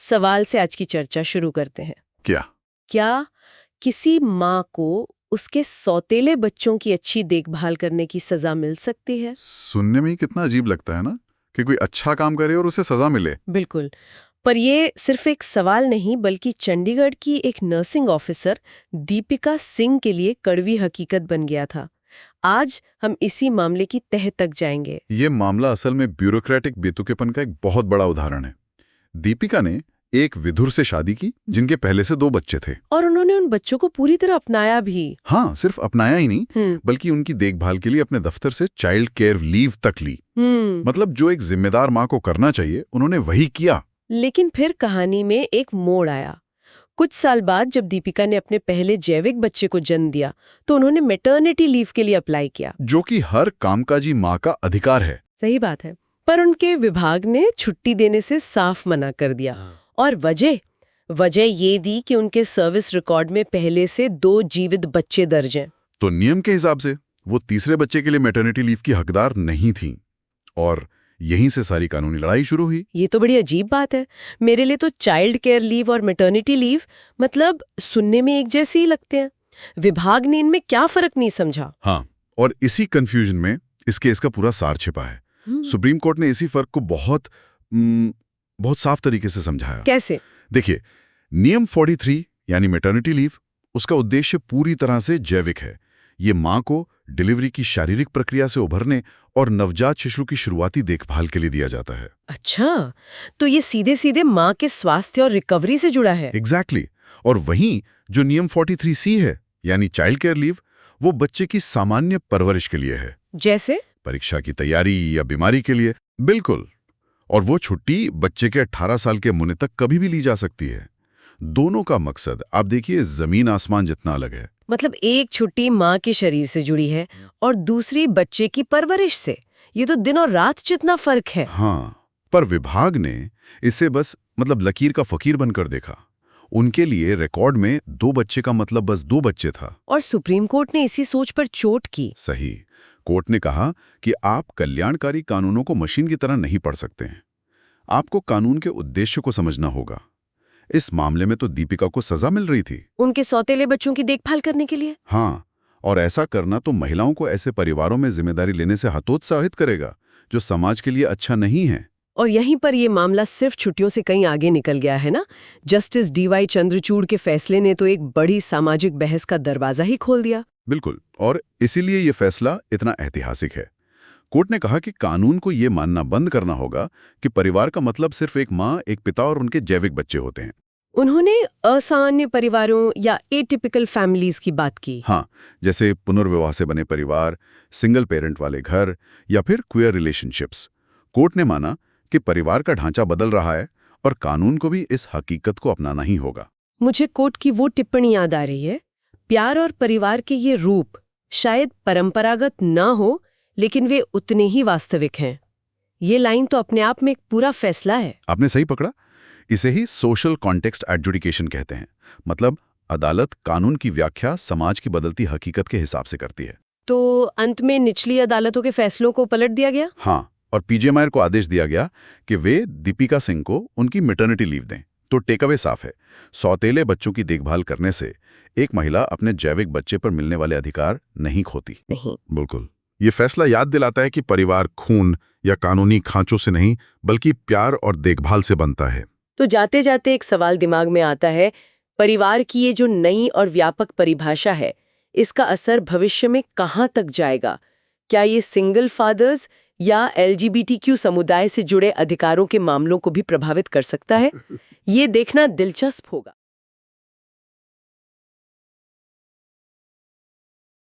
सवाल से आज की चर्चा शुरू करते हैं। क्या किसी माँ को उसके सौतेले बच्चों की अच्छी देखभाल करने की सजा मिल सकती है? सुनने में ही कितना अजीब लगता है ना कि कोई अच्छा काम करे और उसे सजा मिले। बिल्कुल। पर ये सिर्फ एक सवाल नहीं बल्कि चंडीगढ़ की एक नर्सिंग ऑफिसर दीपिका सिंह के लिए कड़वी हकीकत बन गया था। आज हम इसी मामले की तह तक जाएंगे। ये मामला असल में ब्यूरोक्रेटिक बेतुकेपन का एक बहुत बड़ा उदाहरण है। दीपिका ने एक विधुर से शादी की जिनके पहले से 2 बच्चे थे। और उन्होंने उन बच्चों को पूरी तरह अपनाया भी। हाँ, सिर्फ अपनाया ही नहीं बल्कि उनकी देखभाल के लिए अपने दफ्तर से चाइल्ड केयर लीव तक ली। मतलब जो एक जिम्मेदार माँ को करना चाहिए उन्होंने वही किया। लेकिन फिर कहानी में एक मोड़ आया। कुछ साल बाद जब दीपिका ने अपने पहले जैविक बच्चे को जन्म दिया तो उन्होंने मैटरनिटी लीव के लिए अप्लाई किया, जो कि हर कामकाजी माँ का अधिकार है। सही बात है। पर उनके विभाग ने छुट्टी देने से साफ मना कर दिया। और वजह ये दी कि उनके सर्विस रिकॉर्ड में पहले से 2 जीवित बच्चे दर्ज हैं। तो नियम के हिसाब से वो तीसरे बच्चे के लिए मैटरनिटी लीव की हकदार नहीं थी और यहीं से सारी कानूनी लड़ाई शुरू हुई। ये तो बड़ी अजीब बात है। मेरे लिए तो चाइल्ड केयर लीव और मैटरनिटी लीव मतलब सुनने में एक जैसे ही लगते हैं। विभाग ने इनमें क्या फर्क नहीं समझा। हाँ, और इसी कंफ्यूजन में इस केस का पूरा सार छिपा है। सुप्रीम कोर्ट ने इसी फर्क को बहुत साफ तरीके से समझाया। कैसे? देखिए, नियम 43 यानी मैटरनिटी लीव, उसका उद्देश्य पूरी तरह से जैविक है। ये माँ को डिलीवरी की शारीरिक प्रक्रिया से उभरने और नवजात शिशु की शुरुआती देखभाल के लिए दिया जाता है। अच्छा, तो ये सीधे सीधे माँ के स्वास्थ्य और रिकवरी से जुड़ा है। एग्जैक्टली। और वहीं जो नियम 43C है यानी चाइल्ड केयर लीव, वो बच्चे की सामान्य परवरिश के लिए है, जैसे परीक्षा की तैयारी या बीमारी के लिए। बिल्कुल। और वो छुट्टी बच्चे के 18 साल के मुने तक कभी भी ली जा सकती है। दोनों का मकसद आप देखिए जमीन आसमान जितना अलग है। मतलब एक छुट्टी माँ के शरीर से जुड़ी है और दूसरी बच्चे की परवरिश से। ये तो दिन और रात जितना फर्क है। हाँ, पर विभाग ने इसे बस लकीर का फकीर बनकर देखा। उनके लिए रिकॉर्ड में 2 बच्चे का मतलब बस 2 बच्चे था। और सुप्रीम कोर्ट ने इसी सोच पर चोट की। सही। कोर्ट ने कहा कि आप कल्याणकारी कानूनों को मशीन की तरह नहीं पढ़ सकते हैं। आपको कानून के उद्देश्य को समझना होगा। इस मामले में तो दीपिका को सजा मिल रही थी उनके सौतेले बच्चों की देखभाल करने के लिए। हाँ, और ऐसा करना तो महिलाओं को ऐसे परिवारों में जिम्मेदारी लेने से हतोत्साहित करेगा जो समाज के लिए अच्छा नहीं है। और यहीं पर यह मामला सिर्फ छुट्टियों से कहीं आगे निकल गया है ना। जस्टिस DY चंद्रचूड़ के फैसले ने तो एक बड़ी सामाजिक बहस का दरवाजा ही खोल दिया। बिल्कुल, और इसीलिए ये फैसला इतना ऐतिहासिक है। कोर्ट ने कहा कि कानून को ये मानना बंद करना होगा कि परिवार का मतलब सिर्फ एक माँ, एक पिता और उनके जैविक बच्चे होते हैं। उन्होंने असामान्य परिवारों या एटिपिकल फैमिलीज की बात की। हाँ, जैसे पुनर्विवाह से बने परिवार, सिंगल पेरेंट वाले घर या फिर क्वेयर रिलेशनशिप्स। कोर्ट ने माना कि परिवार का ढांचा बदल रहा है और कानून को भी इस हकीकत को अपनाना ही होगा। मुझे कोर्ट की वो टिप्पणी याद आ रही है, प्यार और परिवार के ये रूप शायद परंपरागत न हो लेकिन वे उतने ही वास्तविक हैं। ये लाइन तो अपने आप में एक पूरा फैसला है। आपने सही पकड़ा। इसे ही सोशल कॉन्टेक्स्ट एडजुडिकेशन कहते हैं। मतलब अदालत कानून की व्याख्या समाज की बदलती हकीकत के हिसाब से करती है। तो अंत में निचली अदालतों के फैसलों को पलट दिया गया। हाँ, और पीजे को आदेश दिया गया कि वे दीपिका सिंह को उनकी मैटरनिटी लीव दें। तो टेकअवे साफ है, सौतेले बच्चों की देखभाल करने से एक महिला अपने जैविक बच्चे पर मिलने वाले अधिकार नहीं खोती। नहीं। बिल्कुल। ये फैसला याद दिलाता है कि परिवार खून या कानूनी खांचों से नहीं बल्कि प्यार और देखभाल से बनता है। तो जाते जाते एक सवाल दिमाग में आता है, परिवार की ये जो नई और व्यापक परिभाषा है, इसका असर भविष्य में कहाँ तक जाएगा? क्या ये सिंगल फादर्स या LGBTQ समुदाय से जुड़े अधिकारों के मामलों को भी प्रभावित कर सकता है? ये देखना दिलचस्प होगा।